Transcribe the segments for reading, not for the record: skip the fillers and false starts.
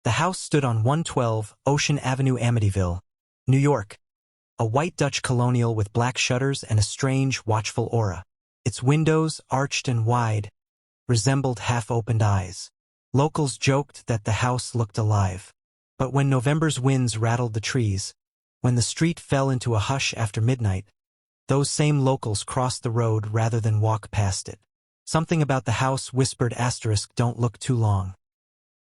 The house stood on 112 Ocean Avenue, Amityville, New York, a white Dutch colonial with black shutters and a strange, watchful aura. Its windows, arched and wide, resembled half-opened eyes. Locals joked that the house looked alive. But when November's winds rattled the trees, when the street fell into a hush after midnight, those same locals crossed the road rather than walk past it. Something about the house whispered, "Don't look too long.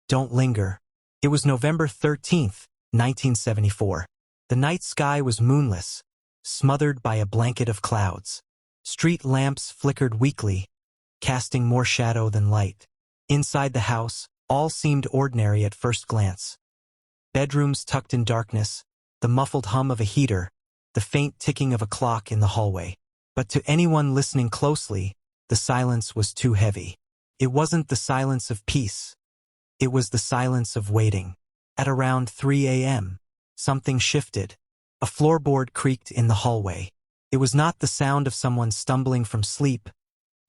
Don't linger." It was November 13th, 1974. The night sky was moonless, smothered by a blanket of clouds. Street lamps flickered weakly, casting more shadow than light. Inside the house, all seemed ordinary at first glance. Bedrooms tucked in darkness, the muffled hum of a heater, the faint ticking of a clock in the hallway. But to anyone listening closely, the silence was too heavy. It wasn't the silence of peace. It was the silence of waiting. At around 3 a.m., something shifted. A floorboard creaked in the hallway. It was not the sound of someone stumbling from sleep,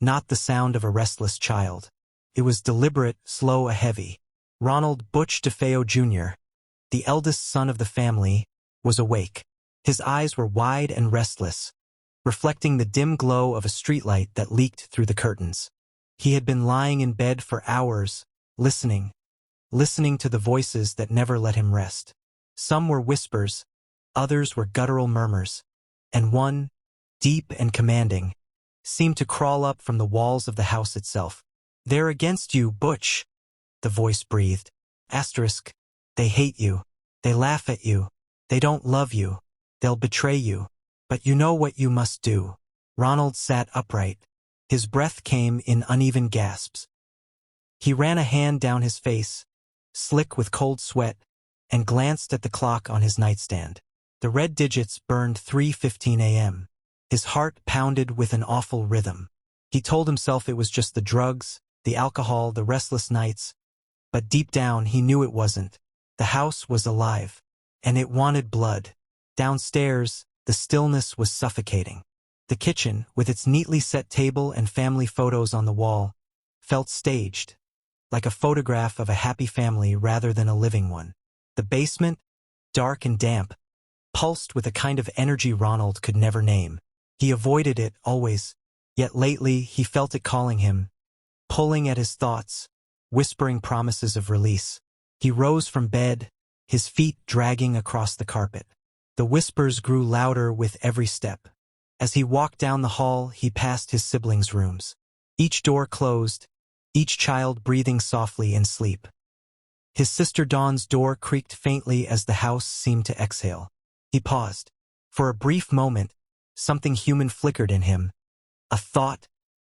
not the sound of a restless child. It was deliberate, slow, heavy. Ronald DeFeo Jr., the eldest son of the family, was awake. His eyes were wide and restless, reflecting the dim glow of a streetlight that leaked through the curtains. He had been lying in bed for hours, listening to the voices that never let him rest. Some were whispers, others were guttural murmurs, and one, deep and commanding, seemed to crawl up from the walls of the house itself. "They're against you, Butch," the voice breathed. They hate you. They laugh at you. They don't love you. They'll betray you. But you know what you must do. Ronald sat upright. His breath came in uneven gasps. He ran a hand down his face, slick with cold sweat, and glanced at the clock on his nightstand. The red digits burned 3:15 a.m. His heart pounded with an awful rhythm. He told himself it was just the drugs, the alcohol, the restless nights, but deep down he knew it wasn't. The house was alive, and it wanted blood. Downstairs, the stillness was suffocating. The kitchen, with its neatly set table and family photos on the wall, felt staged, like a photograph of a happy family rather than a living one. The basement, dark and damp, pulsed with a kind of energy Ronald could never name. He avoided it always, yet lately he felt it calling him, pulling at his thoughts, whispering promises of release. He rose from bed, his feet dragging across the carpet. The whispers grew louder with every step. As he walked down the hall, he passed his siblings' rooms. Each door closed, each child breathing softly in sleep. His sister Dawn's door creaked faintly as the house seemed to exhale. He paused. For a brief moment, something human flickered in him. A thought,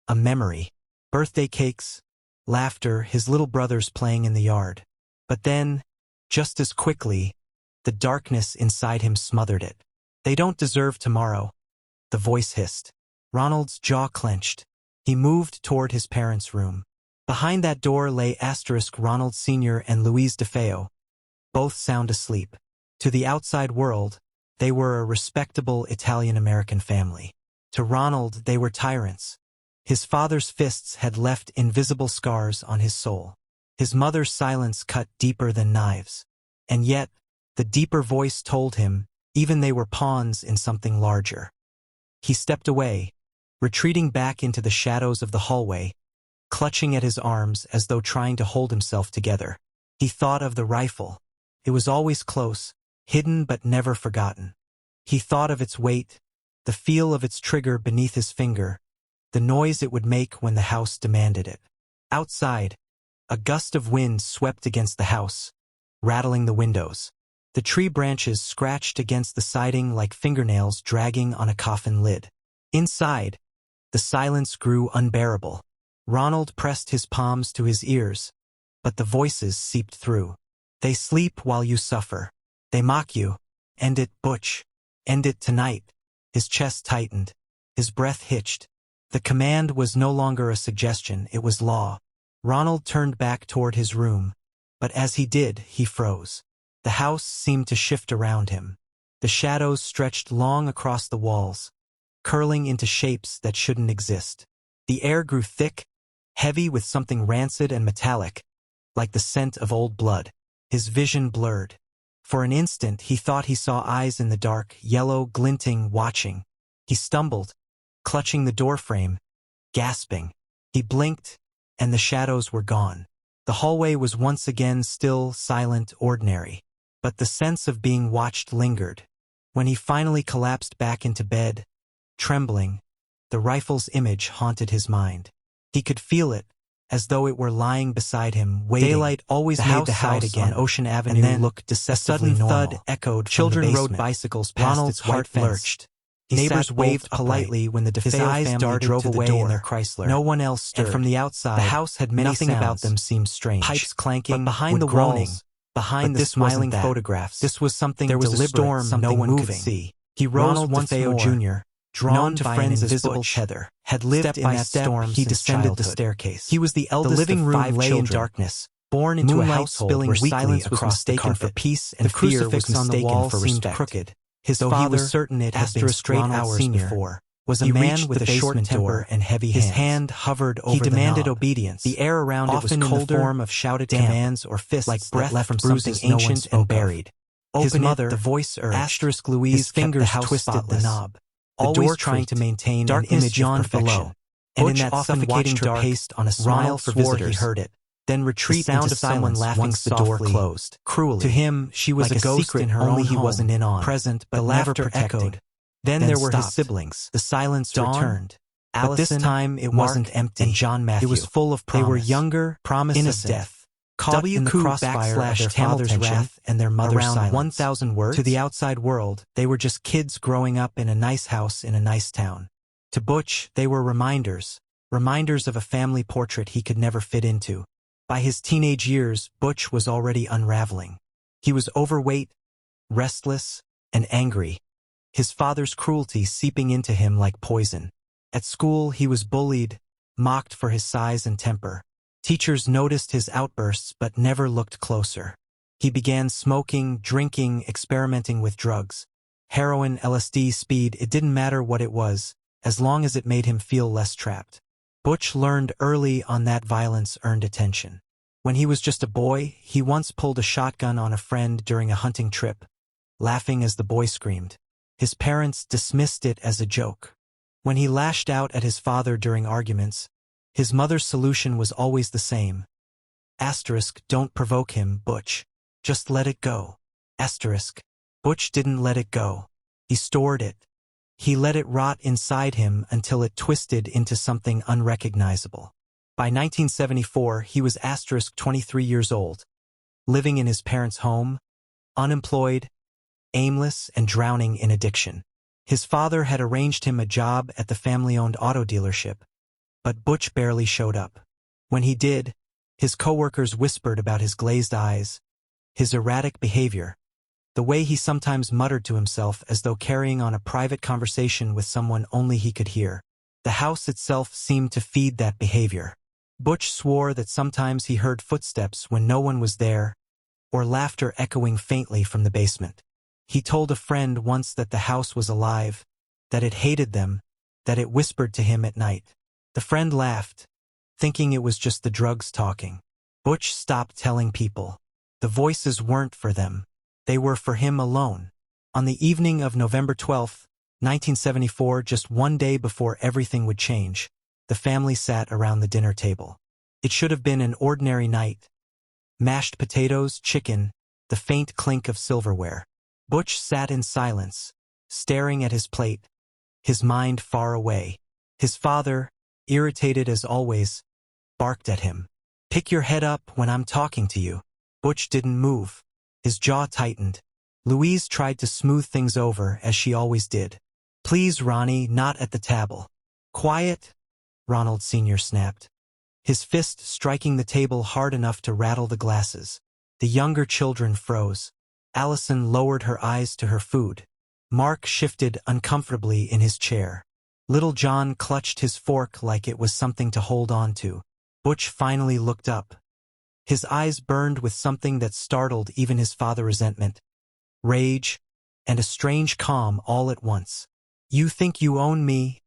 a memory. Birthday cakes, laughter, his little brothers playing in the yard. But then, just as quickly, the darkness inside him smothered it. "They don't deserve tomorrow," the voice hissed. Ronald's jaw clenched. He moved toward his parents' room. Behind that door lay Ronald Sr. and Louise DeFeo, both sound asleep. To the outside world, they were a respectable Italian-American family. To Ronald, they were tyrants. His father's fists had left invisible scars on his soul. His mother's silence cut deeper than knives. And yet, the deeper voice told him, even they were pawns in something larger. He stepped away, retreating back into the shadows of the hallway, clutching at his arms as though trying to hold himself together. He thought of the rifle. It was always close, hidden but never forgotten. He thought of its weight, the feel of its trigger beneath his finger, the noise it would make when the house demanded it. Outside, a gust of wind swept against the house, rattling the windows. The tree branches scratched against the siding like fingernails dragging on a coffin lid. Inside, the silence grew unbearable. Ronald pressed his palms to his ears, but the voices seeped through. "They sleep while you suffer. They mock you. End it, Butch. End it tonight." His chest tightened. His breath hitched. The command was no longer a suggestion, it was law. Ronald turned back toward his room, but as he did, he froze. The house seemed to shift around him. The shadows stretched long across the walls, curling into shapes that shouldn't exist. The air grew thick, heavy with something rancid and metallic, like the scent of old blood. his vision blurred. For an instant he thought he saw eyes in the dark, yellow, glinting, watching. He stumbled, clutching the doorframe, gasping. He blinked, and the shadows were gone. The hallway was once again still, silent, ordinary. But the sense of being watched lingered. When he finally collapsed back into bed, trembling, the rifle's image haunted his mind. He could feel it, as though it were lying beside him, waiting. Daylight always made the house again on Ocean Avenue look deceptively normal. A sudden thud echoed from the basement. Children rode bicycles past its white fence. Lurched. Neighbors waved politely when the DeFeo family drove away in their Chrysler. No one else stirred. And from the outside, the house had many nothing sounds. About them seemed strange. Pipes clanking, but behind the walls, behind the smiling photographs, this was something there was deliberate, a storm something no one moving. Could see. He rose Ronald once DeFeo more, Jr., drawn to friends as Butch Heather, had lived step in by that step, storm. He descended the staircase. He was the eldest. The living room lay in darkness, born into a household where silence was mistaken for peace, and the crucifix on the wall seemed crooked. His father, he was certain it had been straight hours before, was a man with a short temper and heavy hands. His hand hovered over the knob. He demanded obedience. The air around it was colder, in the form of shouted commands or fists like breath left from something ancient and buried. His mother, the voice urged. Louise, his fingers twisted the knob, always trying to maintain an image of perfection. And in that suffocating dark, paced on a smile for visitors. He heard it. Then retreat the sound into of someone laughing once the door closed. Cruelly. To him, she was like a ghost in her own home, he wasn't in on, present, but the laughter echoed. Then there were his siblings. The silence returned. Allison, but this time it wasn't empty. And John Matthew. It was full of promise. They were younger, innocent, of death, caught in the crossfire of their father's wrath and their mother's silence. Around 1,000 words. To the outside world, they were just kids growing up in a nice house in a nice town. To Butch, they were reminders of a family portrait he could never fit into. By his teenage years, Butch was already unraveling. He was overweight, restless, and angry, his father's cruelty seeping into him like poison. At school, he was bullied, mocked for his size and temper. Teachers noticed his outbursts but never looked closer. He began smoking, drinking, experimenting with drugs. Heroin, LSD, speed, it didn't matter what it was, as long as it made him feel less trapped. Butch learned early on that violence earned attention. When he was just a boy, he once pulled a shotgun on a friend during a hunting trip, laughing as the boy screamed. His parents dismissed it as a joke. When he lashed out at his father during arguments, his mother's solution was always the same. Asterisk, don't provoke him, Butch. Just let it go. Asterisk. Butch didn't let it go. He stored it. He let it rot inside him until it twisted into something unrecognizable. By 1974, he was 23 years old, living in his parents' home, unemployed, aimless, and drowning in addiction. His father had arranged him a job at the family-owned auto dealership, but Butch barely showed up. When he did, his coworkers whispered about his glazed eyes, his erratic behavior, the way he sometimes muttered to himself as though carrying on a private conversation with someone only he could hear. The house itself seemed to feed that behavior. Butch swore that sometimes he heard footsteps when no one was there, or laughter echoing faintly from the basement. He told a friend once that the house was alive, that it hated them, that it whispered to him at night. The friend laughed, thinking it was just the drugs talking. Butch stopped telling people. The voices weren't for them. They were for him alone. On the evening of November 12, 1974, just one day before everything would change, the family sat around the dinner table. It should have been an ordinary night. Mashed potatoes, chicken, the faint clink of silverware. Butch sat in silence, staring at his plate, his mind far away. His father, irritated as always, barked at him. "Pick your head up when I'm talking to you." Butch didn't move. His jaw tightened. Louise tried to smooth things over, as she always did. "Please, Ronnie, not at the table." "Quiet," Ronald Sr. snapped, his fist striking the table hard enough to rattle the glasses. The younger children froze. Allison lowered her eyes to her food. Mark shifted uncomfortably in his chair. Little John clutched his fork like it was something to hold on to. Butch finally looked up. His eyes burned with something that startled even his father's resentment, rage, and a strange calm all at once. "You think you own me,"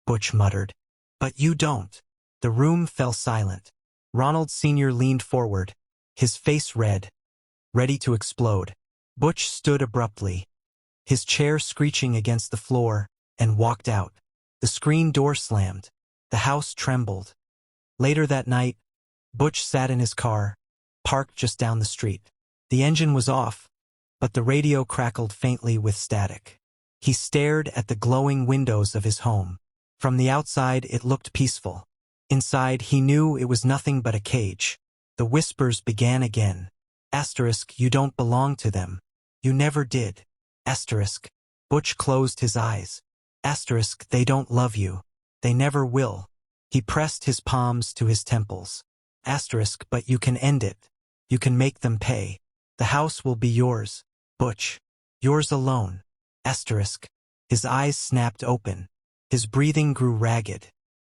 Butch muttered. "But you don't." The room fell silent. Ronald Sr. leaned forward, his face red. ready to explode. Butch stood abruptly, his chair screeching against the floor, and walked out. The screen door slammed. The house trembled. Later that night, Butch sat in his car, parked just down the street. The engine was off, but the radio crackled faintly with static. He stared at the glowing windows of his home. From the outside, it looked peaceful. Inside, he knew it was nothing but a cage. The whispers began again. Asterisk, you don't belong to them. You never did. Asterisk. Butch closed his eyes. Asterisk, they don't love you. They never will. He pressed his palms to his temples. Asterisk, but you can end it. You can make them pay. The house will be yours, Butch. Yours alone. Asterisk. His eyes snapped open. His breathing grew ragged.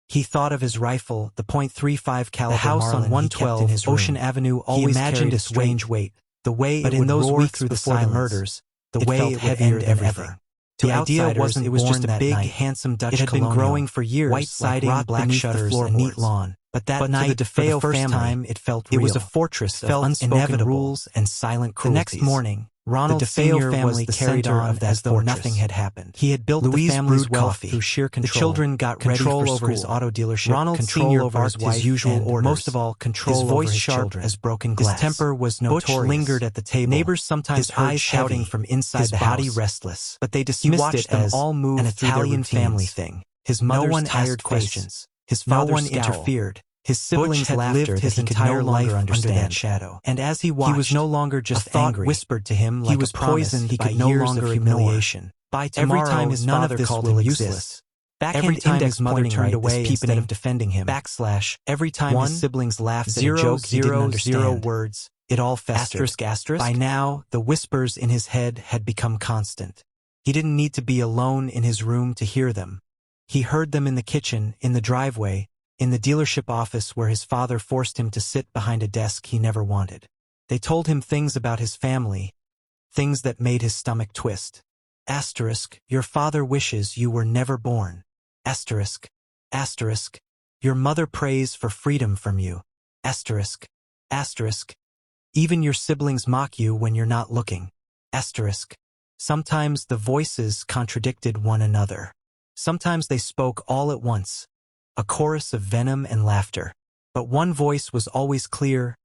He thought of his rifle, the .35 caliber. The house on 112 Ocean Avenue always carried a strange weight. The way it would roar through before the murders, the way it would end everything. The idea wasn't, it was just a big, handsome Dutch colonial. It had been growing for years, white siding, black shutters, a neat lawn. But that night, for the first time, it felt real. It was a fortress of unspoken rules and silent cruelties. The next morning, Ronald DeFeo family carried on as though nothing had happened. He had built the family's wealth through sheer control. The children got control over his auto dealership, Ronald control over his wife, his usual orders, most of all, control over his children. As broken glass. His temper was notorious. Butch lingered at the table. Neighbors sometimes heard shouting from inside the house. His body restless, but they dismissed it as an Italian family thing. His mother's tired questions. His father interfered. His siblings had lived his entire life under that shadow. And as he watched, he was no longer just angry. Whispered to him like he was poisoned he could no longer humiliation. By tomorrow, every time his father called him useless. Every time his mother turned away instead of defending him. Every time his siblings laughed at a joke he didn't understand. Words. It all festered. By now, the whispers in his head had become constant. He didn't need to be alone in his room to hear them. He heard them in the kitchen, in the driveway, in the dealership office where his father forced him to sit behind a desk he never wanted. They told him things about his family, things that made his stomach twist. Asterisk, your father wishes you were never born. Asterisk, asterisk, your mother prays for freedom from you. Asterisk, asterisk, even your siblings mock you when you're not looking. Asterisk, sometimes the voices contradicted one another. Sometimes they spoke all at once. A chorus of venom and laughter. But one voice was always clear,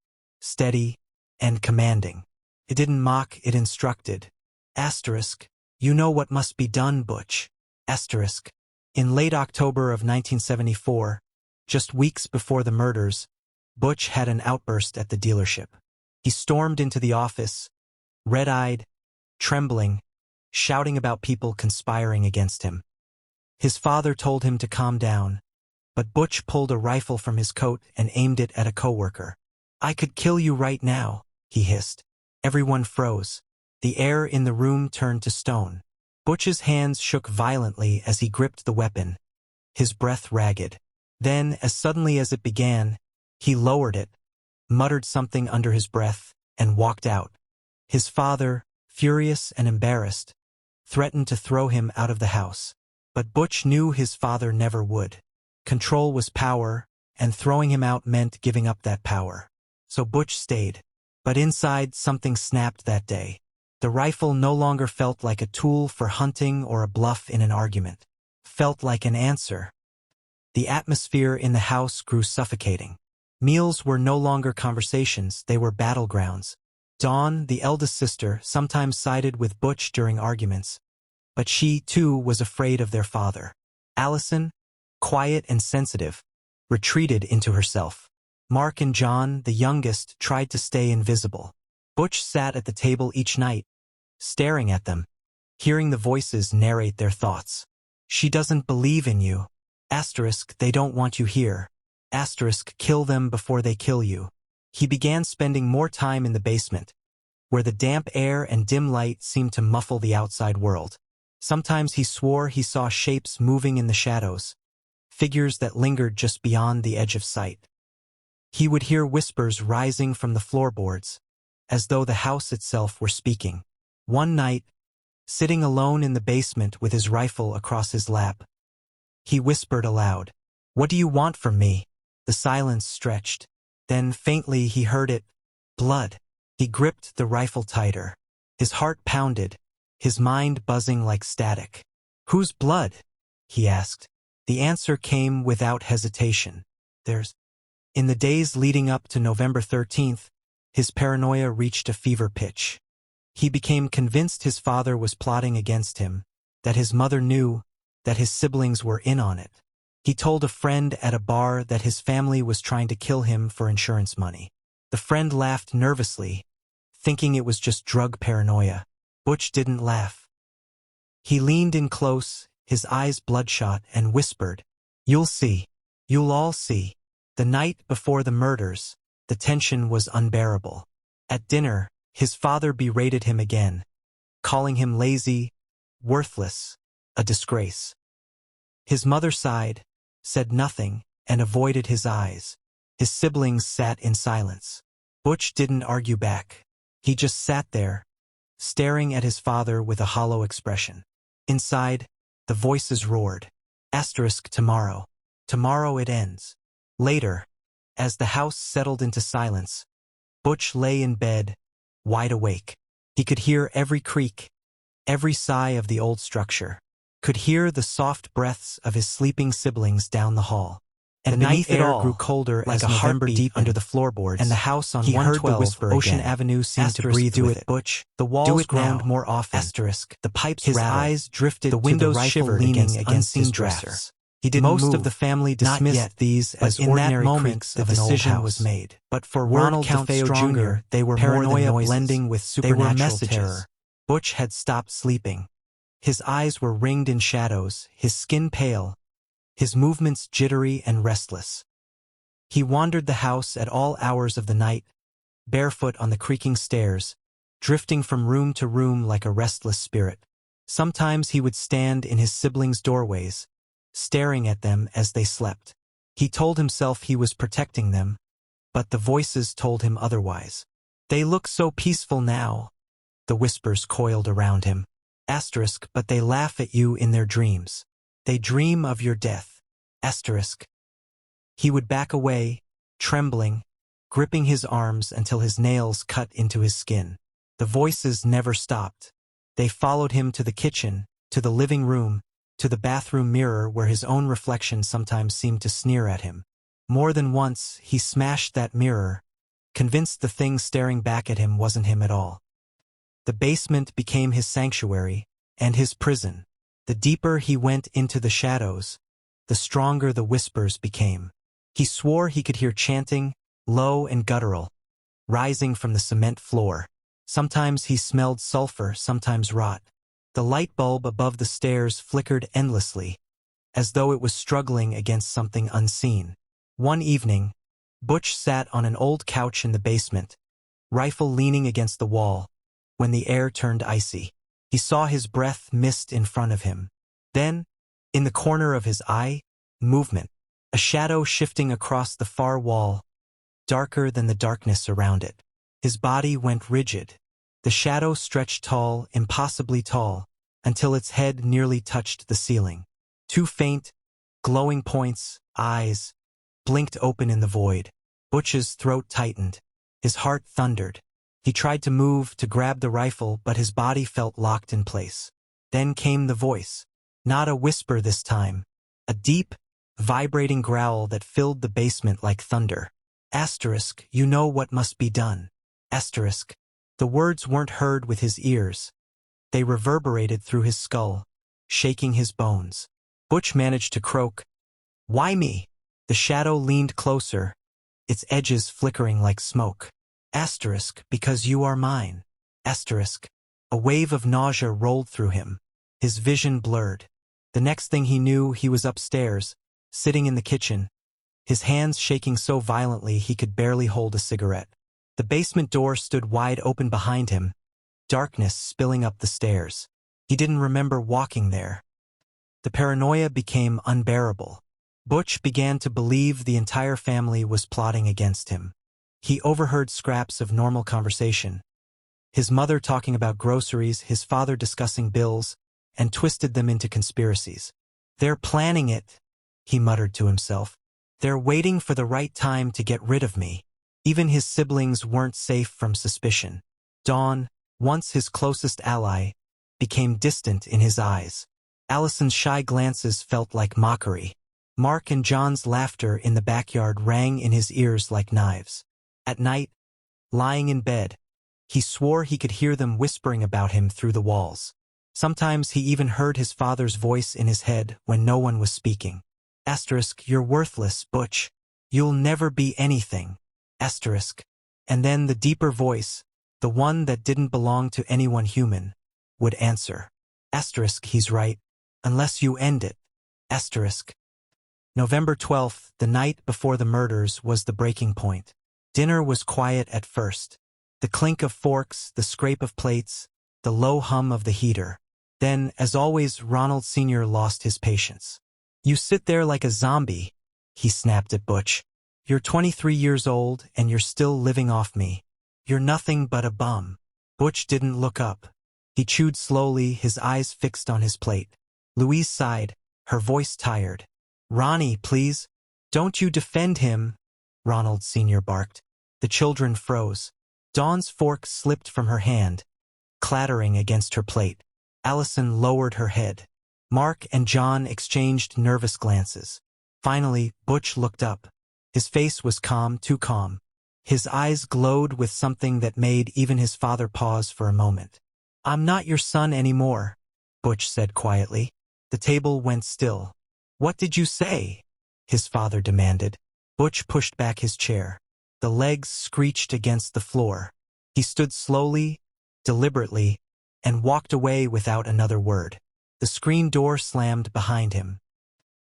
steady, and commanding. It didn't mock, it instructed. Asterisk, you know what must be done, Butch. Asterisk. In late October of 1974, just weeks before the murders, Butch had an outburst at the dealership. He stormed into the office, red-eyed, trembling, shouting about people conspiring against him. His father told him to calm down, but Butch pulled a rifle from his coat and aimed it at a coworker. I could kill you right now, he hissed. Everyone froze. The air in the room turned to stone. Butch's hands shook violently as he gripped the weapon, his breath ragged. Then, as suddenly as it began, he lowered it, muttered something under his breath, and walked out. His father, furious and embarrassed, threatened to throw him out of the house. But Butch knew his father never would. Control was power, and throwing him out meant giving up that power. So Butch stayed. But inside, something snapped that day. The rifle no longer felt like a tool for hunting or a bluff in an argument. Felt like an answer. The atmosphere in the house grew suffocating. Meals were no longer conversations, they were battlegrounds. Dawn, the eldest sister, sometimes sided with Butch during arguments. But she, too, was afraid of their father. Allison, quiet and sensitive, retreated into herself. Mark and John, the youngest, tried to stay invisible. Butch sat at the table each night, staring at them, hearing the voices narrate their thoughts. She doesn't believe in you. Asterisk, they don't want you here. Asterisk, kill them before they kill you. He began spending more time in the basement, where the damp air and dim light seemed to muffle the outside world. Sometimes he swore he saw shapes moving in the shadows, figures that lingered just beyond the edge of sight. He would hear whispers rising from the floorboards, as though the house itself were speaking. One night, sitting alone in the basement with his rifle across his lap, he whispered aloud, "What do you want from me?" The silence stretched. Then faintly he heard it, "Blood." He gripped the rifle tighter. His heart pounded, his mind buzzing like static. "Whose blood?" he asked. The answer came without hesitation. "There's." In the days leading up to November 13th, his paranoia reached a fever pitch. He became convinced his father was plotting against him, that his mother knew, that his siblings were in on it. He told a friend at a bar that his family was trying to kill him for insurance money. The friend laughed nervously, thinking it was just drug paranoia. Butch didn't laugh. He leaned in close, his eyes bloodshot, and whispered, "You'll see. You'll all see." The night before the murders, the tension was unbearable. At dinner, his father berated him again, calling him lazy, worthless, a disgrace. His mother sighed, said nothing, and avoided his eyes. His siblings sat in silence. Butch didn't argue back. He just sat there, staring at his father with a hollow expression. Inside, the voices roared. Tomorrow. Tomorrow it ends. Later, as the house settled into silence, Butch lay in bed, wide awake. He could hear every creak, every sigh of the old structure. Could hear the soft breaths of his sleeping siblings down the hall. And the night air grew colder like as November deep under the floorboards, and the house on 112 Ocean Avenue seemed to breathe with it. Butch, the walls groaned more often. The pipes his rattled. Eyes drifted. The windows shivered against his dresser. He didn't move. Most of the family dismissed these as ordinary creaks of an old house. The decision was made. But for Ronald DeFeo Jr., they were more than noises. Blending with supernatural terror. Butch had stopped sleeping. His eyes were ringed in shadows, his skin pale, his movements jittery and restless. He wandered the house at all hours of the night, barefoot on the creaking stairs, drifting from room to room like a restless spirit. Sometimes he would stand in his siblings' doorways, staring at them as they slept. He told himself he was protecting them, but the voices told him otherwise. "They look so peaceful now," the whispers coiled around him. But they laugh at you in their dreams. They dream of your death. He would back away, trembling, gripping his arms until his nails cut into his skin. The voices never stopped. They followed him to the kitchen, to the living room, to the bathroom mirror where his own reflection sometimes seemed to sneer at him. More than once, he smashed that mirror, convinced the thing staring back at him wasn't him at all. The basement became his sanctuary, and his prison. The deeper he went into the shadows, the stronger the whispers became. He swore he could hear chanting, low and guttural, rising from the cement floor. Sometimes he smelled sulfur, sometimes rot. The light bulb above the stairs flickered endlessly, as though it was struggling against something unseen. One evening, Butch sat on an old couch in the basement, rifle leaning against the wall, when the air turned icy. He saw his breath mist in front of him. Then, in the corner of his eye, movement, a shadow shifting across the far wall, darker than the darkness around it. His body went rigid. The shadow stretched tall, impossibly tall, until its head nearly touched the ceiling. Two faint, glowing points, eyes, blinked open in the void. Butch's throat tightened. His heart thundered. He tried to move, to grab the rifle, but his body felt locked in place. Then came the voice. Not a whisper this time. A deep, vibrating growl that filled the basement like thunder. You know what must be done. The words weren't heard with his ears. They reverberated through his skull, shaking his bones. Butch managed to croak, "Why me?" The shadow leaned closer, its edges flickering like smoke. Because you are mine. A wave of nausea rolled through him. His vision blurred. The next thing he knew, he was upstairs, sitting in the kitchen, his hands shaking so violently he could barely hold a cigarette. The basement door stood wide open behind him, darkness spilling up the stairs. He didn't remember walking there. The paranoia became unbearable. Butch began to believe the entire family was plotting against him. He overheard scraps of normal conversation. His mother talking about groceries, his father discussing bills, and twisted them into conspiracies. "They're planning it," he muttered to himself. "They're waiting for the right time to get rid of me." Even his siblings weren't safe from suspicion. Dawn, once his closest ally, became distant in his eyes. Allison's shy glances felt like mockery. Mark and John's laughter in the backyard rang in his ears like knives. At night, lying in bed, he swore he could hear them whispering about him through the walls. Sometimes he even heard his father's voice in his head when no one was speaking. You're worthless, Butch. You'll never be anything. And then the deeper voice, the one that didn't belong to anyone human, would answer. He's right. Unless you end it. November 12th, the night before the murders, was the breaking point. Dinner was quiet at first. The clink of forks, the scrape of plates, the low hum of the heater. Then, as always, Ronald Sr. lost his patience. You sit there like a zombie, he snapped at Butch. You're 23 years old and you're still living off me. You're nothing but a bum. Butch didn't look up. He chewed slowly, his eyes fixed on his plate. Louise sighed, her voice tired. Ronnie, please. Don't you defend him, Ronald Sr. barked. The children froze. Dawn's fork slipped from her hand, clattering against her plate. Allison lowered her head. Mark and John exchanged nervous glances. Finally, Butch looked up. His face was calm, too calm. His eyes glowed with something that made even his father pause for a moment. I'm not your son anymore, Butch said quietly. The table went still. What did you say? His father demanded. Butch pushed back his chair. The legs screeched against the floor. He stood slowly, deliberately, and walked away without another word. The screen door slammed behind him.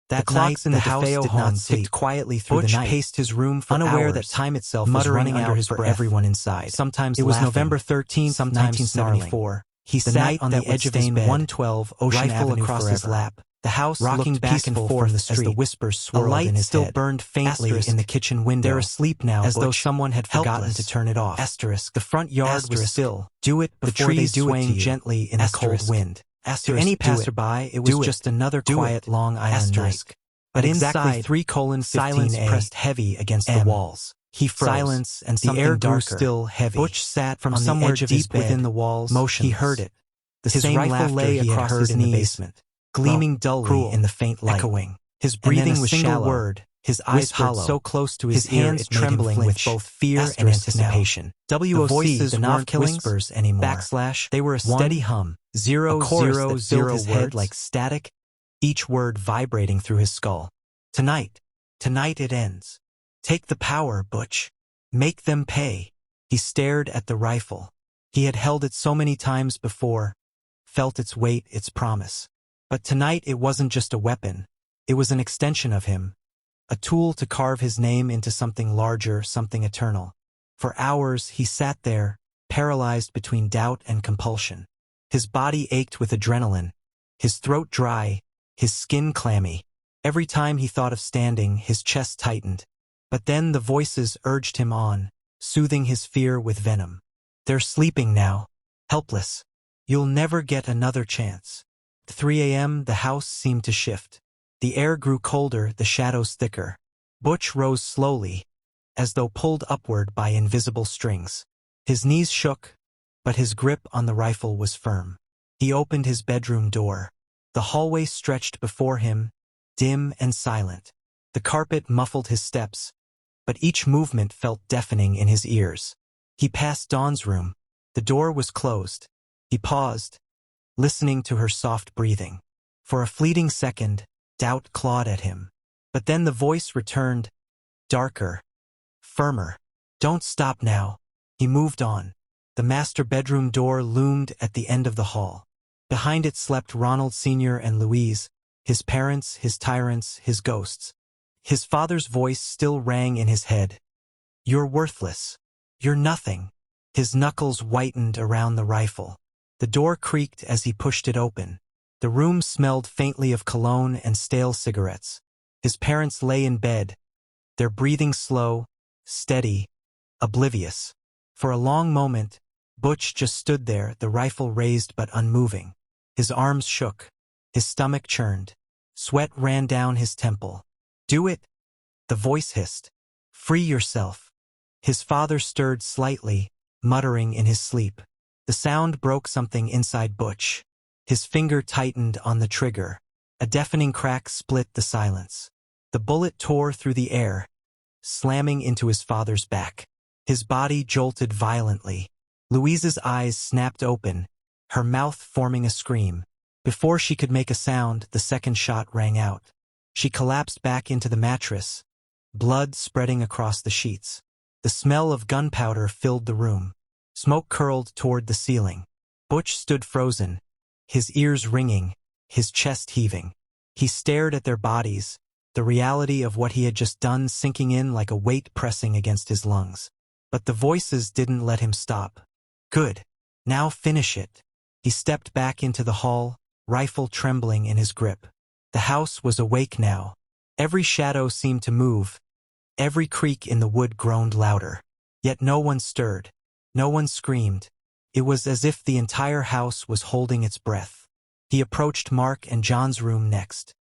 The clocks in the house did not ticked quietly through the night. Butch paced his room for unaware that time itself was running out his breath. Everyone inside. Sometimes it was November 13th, 1974. He sat on the edge of his bed, 112 Ocean Avenue across his lap. The house rocking back and forth the street. As the whispers swirled in his head. A light still burned faintly in the kitchen window. They're asleep now, as though someone had forgotten to turn it off. The front yard was still. Do it before they do it to you. Gently in the cold wind. To any passerby, it was just another quiet Long Island night. But inside, 3:15 silence pressed heavy against the walls. He froze. Silence and the air grew still heavy. Butch sat from somewhere deep within the walls, motionless. He heard it. His rifle lay across his knees, in the basement, gleaming dully in the faint light. Echoing. His breathing was shallow. Word. His eyes hollow, so close to his hands trembling with both fear and anticipation. The voices were not whispers anymore. They were a steady hum. A chorus that filled his head like static, each word vibrating through his skull. Tonight it ends. Take the power, Butch. Make them pay. He stared at the rifle. He had held it so many times before, felt its weight, its promise. But tonight it wasn't just a weapon. It was an extension of him. A tool to carve his name into something larger, something eternal. For hours he sat there, paralyzed between doubt and compulsion. His body ached with adrenaline, his throat dry, his skin clammy. Every time he thought of standing, his chest tightened. But then the voices urged him on, soothing his fear with venom. They're sleeping now, helpless. You'll never get another chance. At 3 a.m. the house seemed to shift. The air grew colder, the shadows thicker. Butch rose slowly, as though pulled upward by invisible strings. His knees shook, but his grip on the rifle was firm. He opened his bedroom door. The hallway stretched before him, dim and silent. The carpet muffled his steps, but each movement felt deafening in his ears. He passed Dawn's room. The door was closed. He paused, listening to her soft breathing. For a fleeting second, doubt clawed at him. But then the voice returned, darker, firmer. Don't stop now. He moved on. The master bedroom door loomed at the end of the hall. Behind it slept Ronald Sr. and Louise, his parents, his tyrants, his ghosts. His father's voice still rang in his head. You're worthless. You're nothing. His knuckles whitened around the rifle. The door creaked as he pushed it open. The room smelled faintly of cologne and stale cigarettes. His parents lay in bed, their breathing slow, steady, oblivious. For a long moment, Butch just stood there, the rifle raised but unmoving. His arms shook. His stomach churned. Sweat ran down his temple. Do it, the voice hissed. Free yourself. His father stirred slightly, muttering in his sleep. The sound broke something inside Butch. His finger tightened on the trigger. A deafening crack split the silence. The bullet tore through the air, slamming into his father's back. His body jolted violently. Louise's eyes snapped open, her mouth forming a scream. Before she could make a sound, the second shot rang out. She collapsed back into the mattress, blood spreading across the sheets. The smell of gunpowder filled the room. Smoke curled toward the ceiling. Butch stood frozen, his ears ringing, his chest heaving. He stared at their bodies, the reality of what he had just done sinking in like a weight pressing against his lungs. But the voices didn't let him stop. Good. Now finish it. He stepped back into the hall, rifle trembling in his grip. The house was awake now. Every shadow seemed to move. Every creak in the wood groaned louder. Yet no one stirred. No one screamed. It was as if the entire house was holding its breath. He approached Mark and John's room next.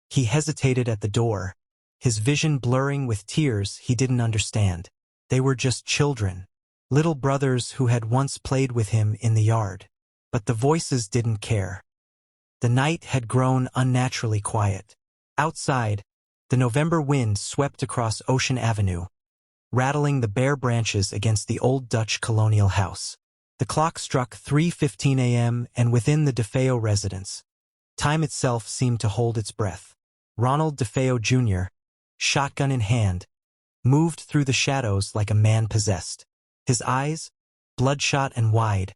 He hesitated at the door, his vision blurring with tears he didn't understand. They were just children, little brothers who had once played with him in the yard. But the voices didn't care. The night had grown unnaturally quiet. Outside, the November wind swept across Ocean Avenue, rattling the bare branches against the old Dutch colonial house. The clock struck 3:15 a.m. and within the DeFeo residence, time itself seemed to hold its breath. Ronald DeFeo Jr., shotgun in hand, moved through the shadows like a man possessed. His eyes, bloodshot and wide,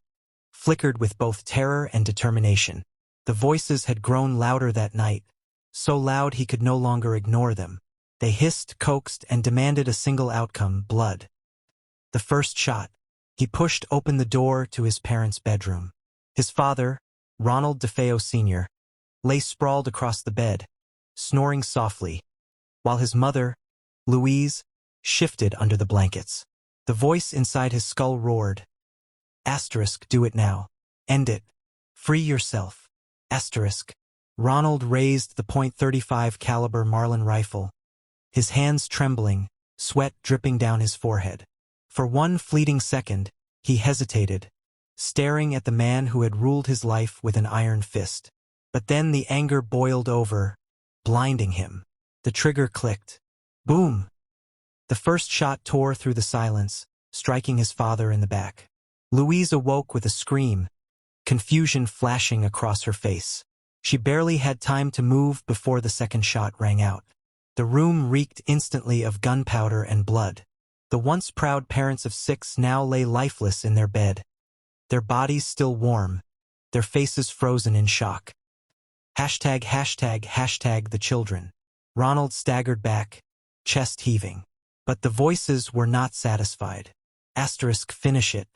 flickered with both terror and determination. The voices had grown louder that night, so loud he could no longer ignore them. They hissed, coaxed, and demanded a single outcome: blood. The first shot. He pushed open the door to his parents' bedroom. His father, Ronald DeFeo Sr., lay sprawled across the bed, snoring softly, while his mother, Louise, shifted under the blankets. The voice inside his skull roared. Asterisk, do it now. End it. Free yourself. Asterisk. Ronald raised the .35 caliber Marlin rifle, his hands trembling, sweat dripping down his forehead. For one fleeting second, he hesitated, staring at the man who had ruled his life with an iron fist. But then the anger boiled over, blinding him. The trigger clicked. Boom! The first shot tore through the silence, striking his father in the back. Louise awoke with a scream, confusion flashing across her face. She barely had time to move before the second shot rang out. The room reeked instantly of gunpowder and blood. The once proud parents of 6 now lay lifeless in their bed, their bodies still warm, their faces frozen in shock. #### the children. Ronald staggered back, chest heaving. But the voices were not satisfied. Asterisk, finish it.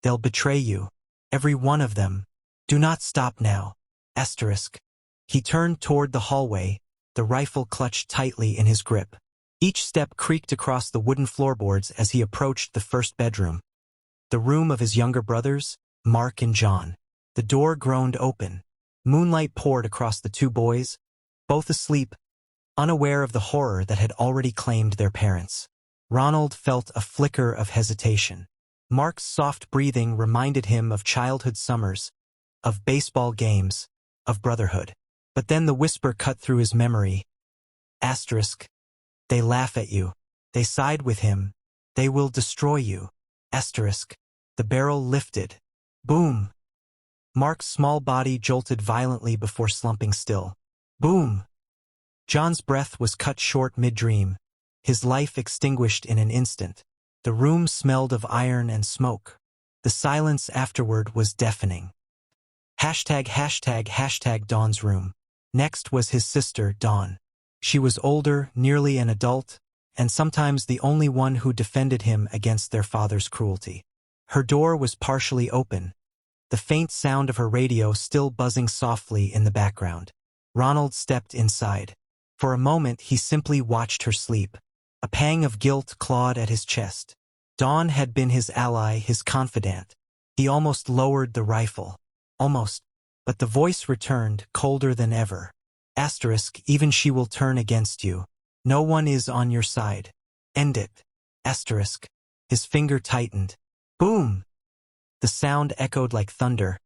They'll betray you. Every one of them. Do not stop now. Asterisk. He turned toward the hallway, the rifle clutched tightly in his grip. Each step creaked across the wooden floorboards as he approached the first bedroom. The room of his younger brothers, Mark and John. The door groaned open. Moonlight poured across the two boys, both asleep, unaware of the horror that had already claimed their parents. Ronald felt a flicker of hesitation. Mark's soft breathing reminded him of childhood summers, of baseball games, of brotherhood. But then the whisper cut through his memory. Asterisk. They laugh at you. They side with him. They will destroy you. Asterisk. The barrel lifted. Boom. Mark's small body jolted violently before slumping still. Boom. John's breath was cut short mid-dream, his life extinguished in an instant. The room smelled of iron and smoke. The silence afterward was deafening. #### Dawn's room. Next was his sister, Dawn. She was older, nearly an adult, and sometimes the only one who defended him against their father's cruelty. Her door was partially open, the faint sound of her radio still buzzing softly in the background. Ronald stepped inside. For a moment he simply watched her sleep. A pang of guilt clawed at his chest. Dawn had been his ally, his confidant. He almost lowered the rifle. Almost. But the voice returned, colder than ever. Asterisk, even she will turn against you. No one is on your side. End it. Asterisk. His finger tightened. Boom! The sound echoed like thunder,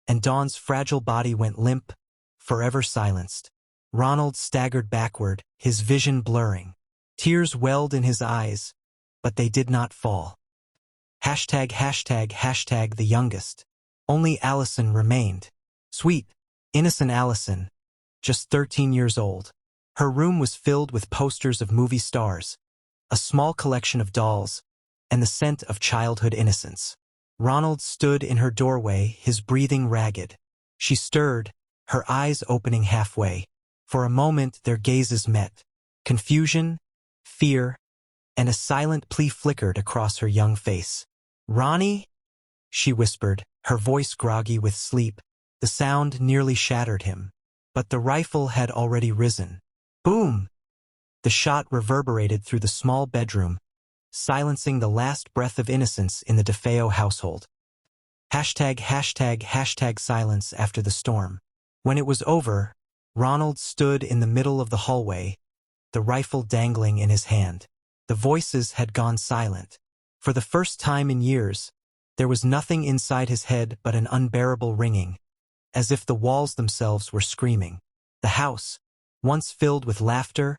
and Dawn's fragile body went limp, forever silenced. Ronald staggered backward, his vision blurring. Tears welled in his eyes, but they did not fall. Hashtag, hashtag, hashtag the youngest. Only Allison remained. Sweet, innocent Allison, just 13 years old. Her room was filled with posters of movie stars, a small collection of dolls, and the scent of childhood innocence. Ronald stood in her doorway, his breathing ragged. She stirred, her eyes opening halfway. For a moment their gazes met. Confusion, fear, and a silent plea flickered across her young face. "Ronnie?" she whispered, her voice groggy with sleep. The sound nearly shattered him. But the rifle had already risen. Boom! The shot reverberated through the small bedroom, silencing the last breath of innocence in the DeFeo household. Hashtag, hashtag, hashtag silence after the storm. When it was over, Ronald stood in the middle of the hallway, the rifle dangling in his hand. The voices had gone silent. For the first time in years, there was nothing inside his head but an unbearable ringing, as if the walls themselves were screaming. The house, once filled with laughter,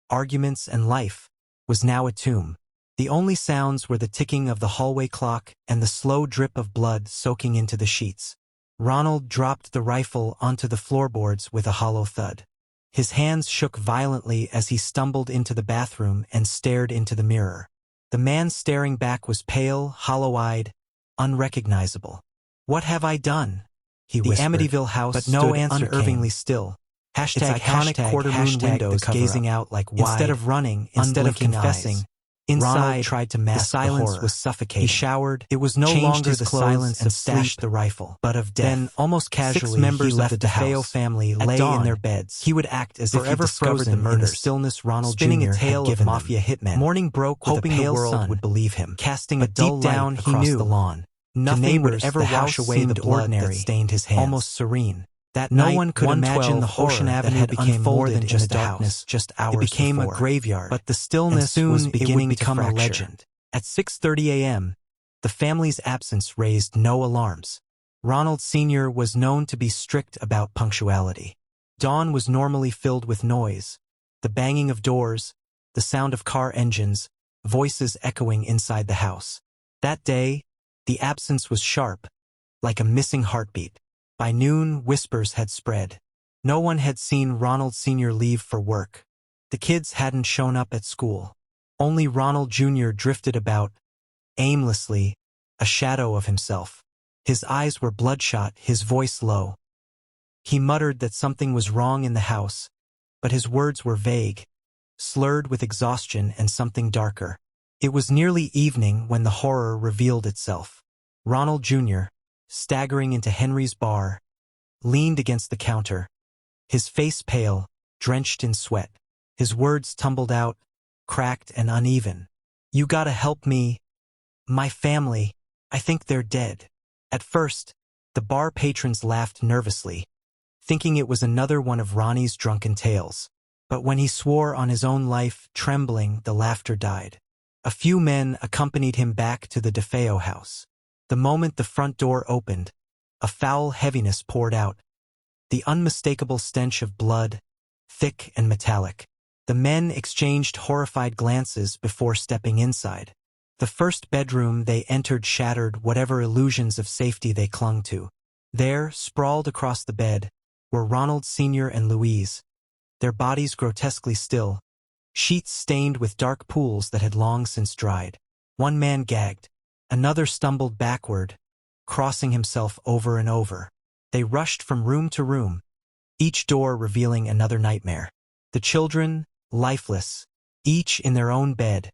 arguments, and life, was now a tomb. The only sounds were the ticking of the hallway clock and the slow drip of blood soaking into the sheets. Ronald dropped the rifle onto the floorboards with a hollow thud. His hands shook violently as he stumbled into the bathroom and stared into the mirror. The man staring back was pale, hollow-eyed, unrecognizable. "What have I done?" he whispered. The Amityville house but no answer unervingly still. Hashtag, its iconic hashtag, quarter-moon hashtag windows gazing out like wide, instead of running, instead of confessing. Eyes. Inside, Ronald tried to mask the silence. The horror was suffocating. He showered. It was no longer the silence and stashed the rifle, but of death. Then, almost casually, 6 members of the DeFeo family lay in their beds. He would act as if he discovered the murders. In the stillness, Ronald Jr. a tale of mafia hitmen. Morning broke, hoping the world would believe him, casting a dull light across the lawn. Nothing would ever wash away the blood that stained his hands. Almost serene. That no one could imagine the Ocean Avenue became more than just a house. Just hours it became before. A graveyard, but the stillness soon was beginning to become a legend. At 6:30 a.m., the family's absence raised no alarms. Ronald Sr. was known to be strict about punctuality. Dawn was normally filled with noise, the banging of doors, the sound of car engines, voices echoing inside the house. That day, the absence was sharp, like a missing heartbeat. By noon, whispers had spread. No one had seen Ronald Sr. leave for work. The kids hadn't shown up at school. Only Ronald Jr. drifted about, aimlessly, a shadow of himself. His eyes were bloodshot, his voice low. He muttered that something was wrong in the house, but his words were vague, slurred with exhaustion and something darker. It was nearly evening when the horror revealed itself. Ronald Jr., staggering into Henry's bar, leaned against the counter, his face pale, drenched in sweat. His words tumbled out, cracked and uneven. "You gotta help me. My family. I think they're dead." At first, the bar patrons laughed nervously, thinking it was another one of Ronnie's drunken tales. But when he swore on his own life, trembling, the laughter died. A few men accompanied him back to the DeFeo house. The moment the front door opened, a foul heaviness poured out, the unmistakable stench of blood, thick and metallic. The men exchanged horrified glances before stepping inside. The first bedroom they entered shattered whatever illusions of safety they clung to. There, sprawled across the bed, were Ronald Sr. and Louise, their bodies grotesquely still, sheets stained with dark pools that had long since dried. One man gagged. Another stumbled backward, crossing himself over and over. They rushed from room to room, each door revealing another nightmare. The children, lifeless, each in their own bed,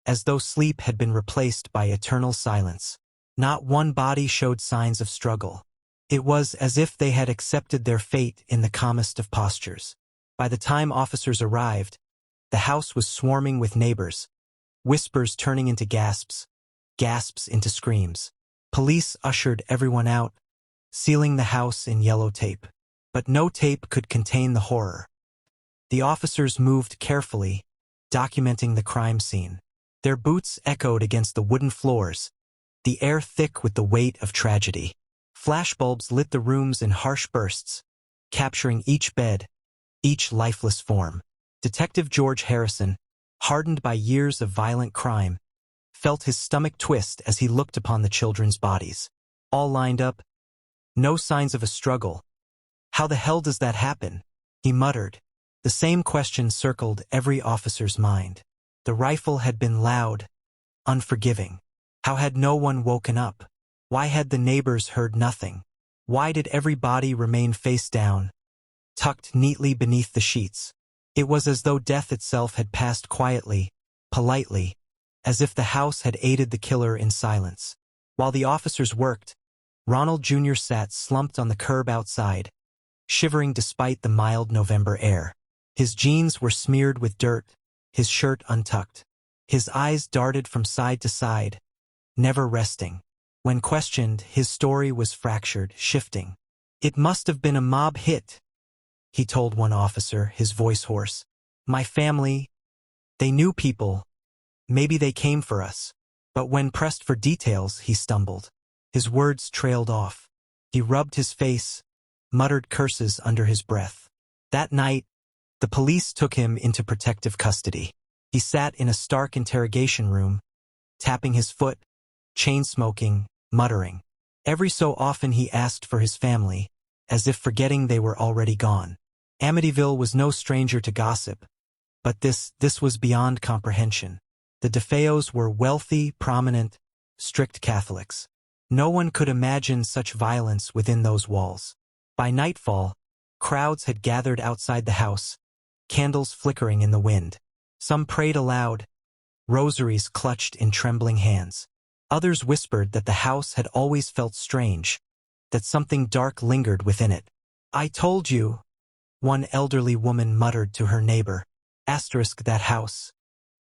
as though sleep had been replaced by eternal silence. Not one body showed signs of struggle. It was as if they had accepted their fate in the calmest of postures. By the time officers arrived, the house was swarming with neighbors, whispers turning into gasps, gasps into screams. Police ushered everyone out, sealing the house in yellow tape. But no tape could contain the horror. The officers moved carefully, documenting the crime scene. Their boots echoed against the wooden floors, the air thick with the weight of tragedy. Flashbulbs lit the rooms in harsh bursts, capturing each bed, each lifeless form. Detective George Harrison, hardened by years of violent crime, felt his stomach twist as he looked upon the children's bodies. All lined up, no signs of a struggle. How the hell does that happen? He muttered. The same question circled every officer's mind. The rifle had been loud, unforgiving. How had no one woken up? Why had the neighbors heard nothing? Why did every body remain face down, tucked neatly beneath the sheets? It was as though death itself had passed quietly, politely, as if the house had aided the killer in silence. While the officers worked, Ronald Jr. sat slumped on the curb outside, shivering despite the mild November air. His jeans were smeared with dirt, his shirt untucked. His eyes darted from side to side, never resting. When questioned, his story was fractured, shifting. "It must have been a mob hit," he told one officer, his voice hoarse. "My family, they knew people. Maybe they came for us." But when pressed for details, he stumbled. His words trailed off. He rubbed his face, muttered curses under his breath. That night, the police took him into protective custody. He sat in a stark interrogation room, tapping his foot, chain-smoking, muttering. Every so often he asked for his family, as if forgetting they were already gone. Amityville was no stranger to gossip, but this was beyond comprehension. The DeFeos were wealthy, prominent, strict Catholics. No one could imagine such violence within those walls. By nightfall, crowds had gathered outside the house, candles flickering in the wind. Some prayed aloud, rosaries clutched in trembling hands. Others whispered that the house had always felt strange, that something dark lingered within it. "I told you," one elderly woman muttered to her neighbor. Asterisk that house.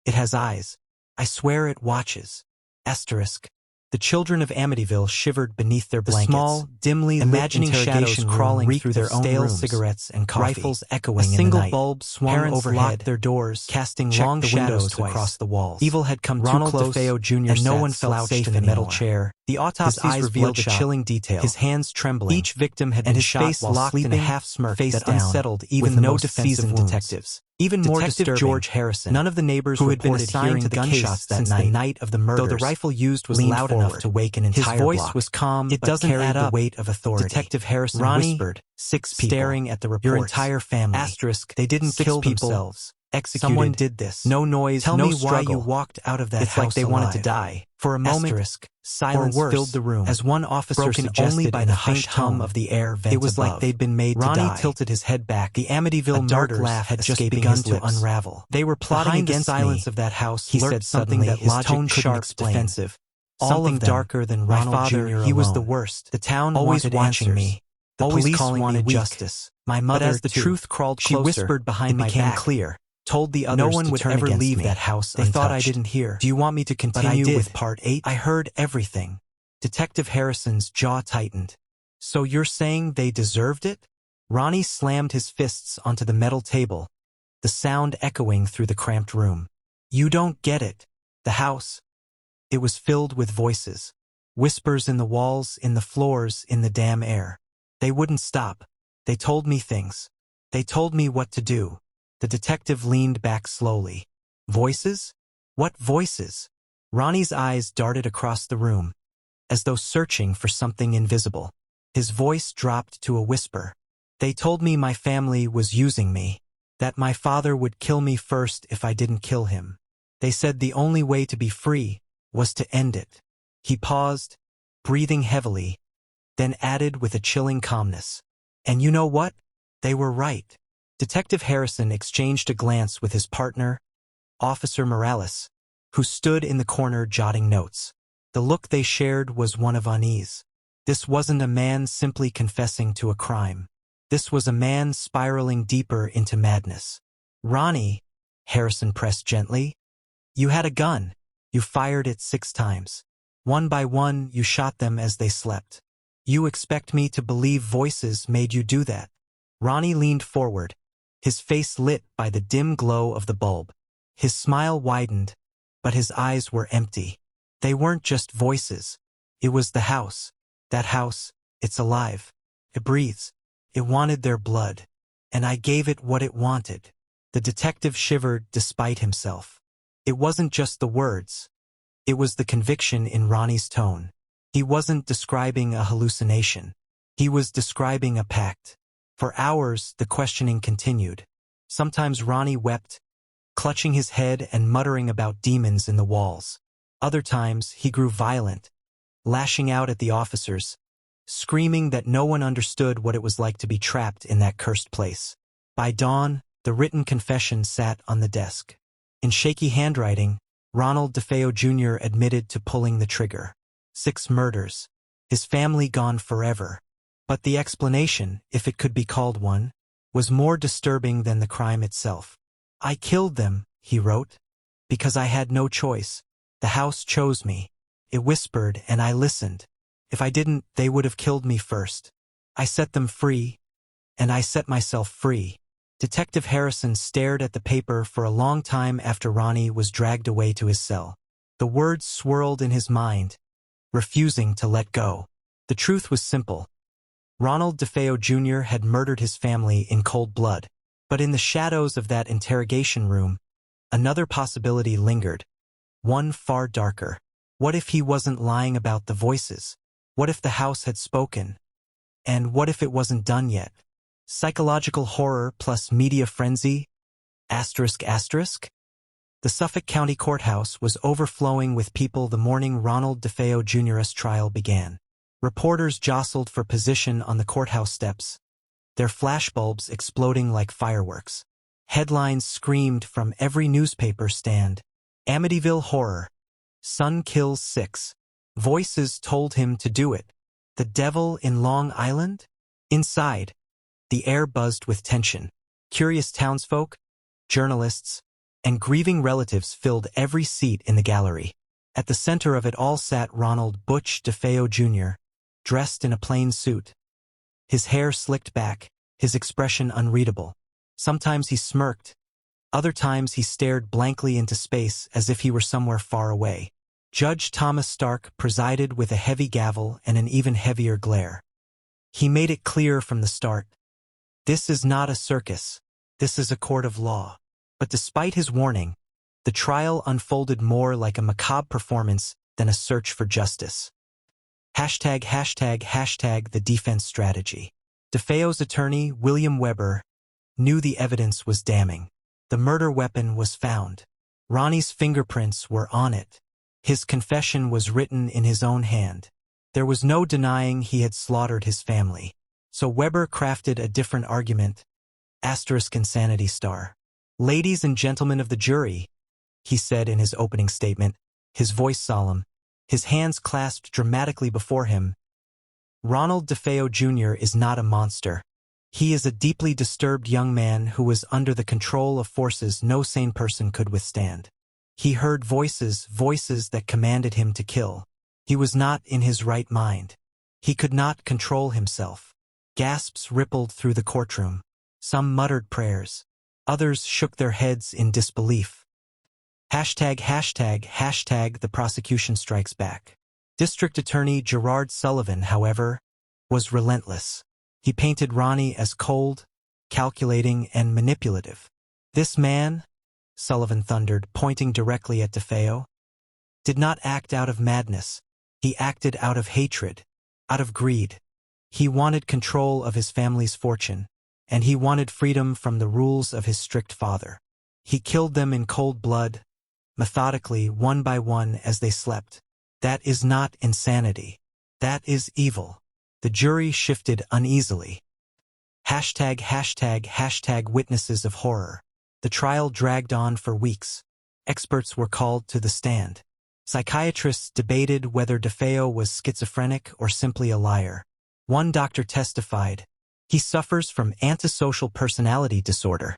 It has eyes. I swear it watches. Asterisk. The children of Amityville shivered beneath their blankets. The small, dimly imagining shadows crawling through their own stale cigarettes and coffee. Rifles echoing in the night. A single bulb swung overhead. Parents locked their doors, casting long shadows across the walls. Evil had come too close. Ronald DeFeo Jr. and no one felt safe in the metal chair. The autopsies revealed the chilling detail. His hands trembling. Each victim had been shot while sleeping, in a half-smirk that unsettled even the most seasoned detectives. Even more disturbing, George Harrison, none of the neighbors who had been assigned to the gunshots since the night of the murders, though the rifle used was loud enough to wake an entire block. His voice was calm, it doesn't add up. The weight of authority. Detective Harrison whispered, 6 people, staring at the reports. Your entire family. Asterisk, they didn't kill themselves. Executed. Someone did this. No noise, Tell me struggle. Why you walked out of that house like they alive. Wanted to die. For a moment, silence filled the room. As one officer broken only by the hushed hum of the air vent. It was above. Like they'd been made Ronnie to die. Tilted his head back. The Amityville murders laugh had just begun to unravel. They were plotting against the silence of that house. He said something that his tone sharp, defensive. Something darker than Ronald Jr. He was the worst. The town always watching me. The police wanted justice. My mother, as the truth crawled closer, she whispered behind my back. Clear. Told the others no one would ever leave that house untouched. They thought I didn't hear. Do you want me to continue with part 8? I heard everything. Detective Harrison's jaw tightened. So you're saying they deserved it? Ronnie slammed his fists onto the metal table, the sound echoing through the cramped room. You don't get it. The house. It was filled with voices. Whispers in the walls, in the floors, in the damn air. They wouldn't stop. They told me things. They told me what to do. The detective leaned back slowly. Voices? What voices? Ronnie's eyes darted across the room, as though searching for something invisible. His voice dropped to a whisper. They told me my family was using me, that my father would kill me first if I didn't kill him. They said the only way to be free was to end it. He paused, breathing heavily, then added with a chilling calmness. And you know what? They were right. Detective Harrison exchanged a glance with his partner, Officer Morales, who stood in the corner jotting notes. The look they shared was one of unease. This wasn't a man simply confessing to a crime. This was a man spiraling deeper into madness. Ronnie, Harrison pressed gently, you had a gun. You fired it 6 times. One by one, you shot them as they slept. You expect me to believe voices made you do that? Ronnie leaned forward, his face lit by the dim glow of the bulb. His smile widened, but his eyes were empty. They weren't just voices. It was the house. That house, it's alive. It breathes. It wanted their blood. And I gave it what it wanted. The detective shivered despite himself. It wasn't just the words. It was the conviction in Ronnie's tone. He wasn't describing a hallucination. He was describing a pact. For hours, the questioning continued. Sometimes Ronnie wept, clutching his head and muttering about demons in the walls. Other times, he grew violent, lashing out at the officers, screaming that no one understood what it was like to be trapped in that cursed place. By dawn, the written confession sat on the desk. In shaky handwriting, Ronald DeFeo Jr. admitted to pulling the trigger. 6 murders. His family gone forever. But the explanation, if it could be called one, was more disturbing than the crime itself. I killed them, he wrote, because I had no choice. The house chose me. It whispered and I listened. If I didn't, they would have killed me first. I set them free, and I set myself free. Detective Harrison stared at the paper for a long time after Ronnie was dragged away to his cell. The words swirled in his mind, refusing to let go. The truth was simple. Ronald DeFeo Jr. had murdered his family in cold blood. But in the shadows of that interrogation room, another possibility lingered. One far darker. What if he wasn't lying about the voices? What if the house had spoken? And what if it wasn't done yet? Psychological horror plus media frenzy? Asterisk asterisk? The Suffolk County Courthouse was overflowing with people the morning Ronald DeFeo Jr.'s trial began. Reporters jostled for position on the courthouse steps, their flashbulbs exploding like fireworks. Headlines screamed from every newspaper stand. Amityville horror. Son kills 6. Voices told him to do it. The devil in Long Island? Inside, the air buzzed with tension. Curious townsfolk, journalists, and grieving relatives filled every seat in the gallery. At the center of it all sat Ronald Butch DeFeo Jr., dressed in a plain suit. His hair slicked back, his expression unreadable. Sometimes he smirked. Other times he stared blankly into space as if he were somewhere far away. Judge Thomas Stark presided with a heavy gavel and an even heavier glare. He made it clear from the start. This is not a circus. This is a court of law. But despite his warning, the trial unfolded more like a macabre performance than a search for justice. #### the defense strategy. DeFeo's attorney, William Weber, knew the evidence was damning. The murder weapon was found. Ronnie's fingerprints were on it. His confession was written in his own hand. There was no denying he had slaughtered his family. So Weber crafted a different argument. Asterisk insanity star. Ladies and gentlemen of the jury, he said in his opening statement, his voice solemn, his hands clasped dramatically before him. Ronald DeFeo Jr. is not a monster. He is a deeply disturbed young man who was under the control of forces no sane person could withstand. He heard voices that commanded him to kill. He was not in his right mind. He could not control himself. Gasps rippled through the courtroom. Some muttered prayers. Others shook their heads in disbelief. ###, the prosecution strikes back. District Attorney Gerard Sullivan, however, was relentless. He painted Ronnie as cold, calculating, and manipulative. This man, Sullivan thundered, pointing directly at DeFeo, did not act out of madness. He acted out of hatred, out of greed. He wanted control of his family's fortune, and he wanted freedom from the rules of his strict father. He killed them in cold blood, methodically, one by one as they slept. That is not insanity. That is evil. The jury shifted uneasily. ###, witnesses of horror. The trial dragged on for weeks. Experts were called to the stand. Psychiatrists debated whether DeFeo was schizophrenic or simply a liar. One doctor testified, he suffers from antisocial personality disorder.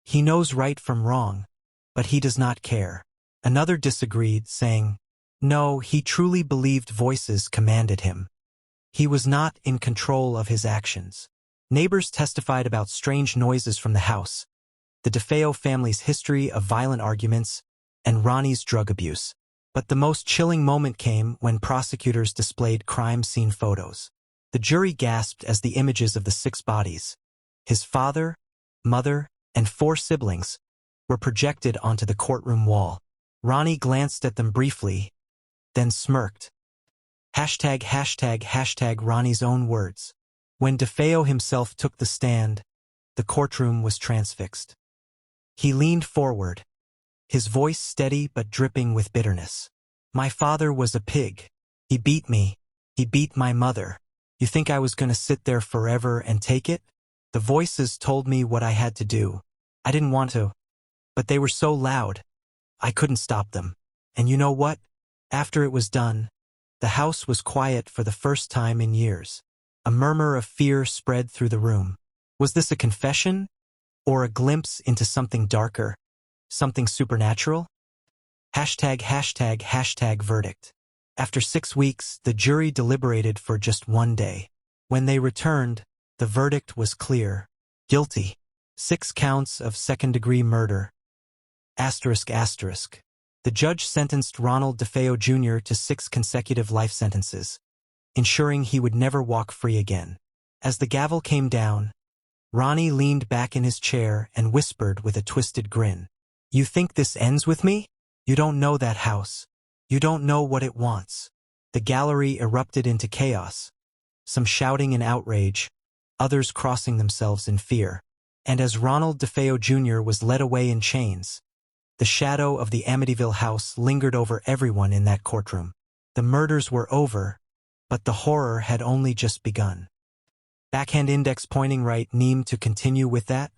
He knows right from wrong, but he does not care. Another disagreed, saying, no, he truly believed voices commanded him. He was not in control of his actions. Neighbors testified about strange noises from the house, the DeFeo family's history of violent arguments, and Ronnie's drug abuse. But the most chilling moment came when prosecutors displayed crime scene photos. The jury gasped as the images of the 6 bodies, his father, mother, and 4 siblings, were projected onto the courtroom wall. Ronnie glanced at them briefly, then smirked. #### Ronnie's own words. When DeFeo himself took the stand, the courtroom was transfixed. He leaned forward, his voice steady but dripping with bitterness. My father was a pig. He beat me. He beat my mother. You think I was going to sit there forever and take it? The voices told me what I had to do. I didn't want to, but they were so loud. I couldn't stop them. And you know what? After it was done, the house was quiet for the first time in years. A murmur of fear spread through the room. Was this a confession? Or a glimpse into something darker? Something supernatural? ### verdict. After 6 weeks, the jury deliberated for just 1 day. When they returned, the verdict was clear. Guilty. 6 counts of second-degree murder. ****. The judge sentenced Ronald DeFeo Jr. to 6 consecutive life sentences, ensuring he would never walk free again. As the gavel came down, Ronnie leaned back in his chair and whispered with a twisted grin. You think this ends with me? You don't know that house. You don't know what it wants. The gallery erupted into chaos, some shouting in outrage, others crossing themselves in fear. And as Ronald DeFeo Jr. was led away in chains, the shadow of the Amityville house lingered over everyone in that courtroom. The murders were over, but the horror had only just begun. Backhand index pointing right. Neem to continue with that.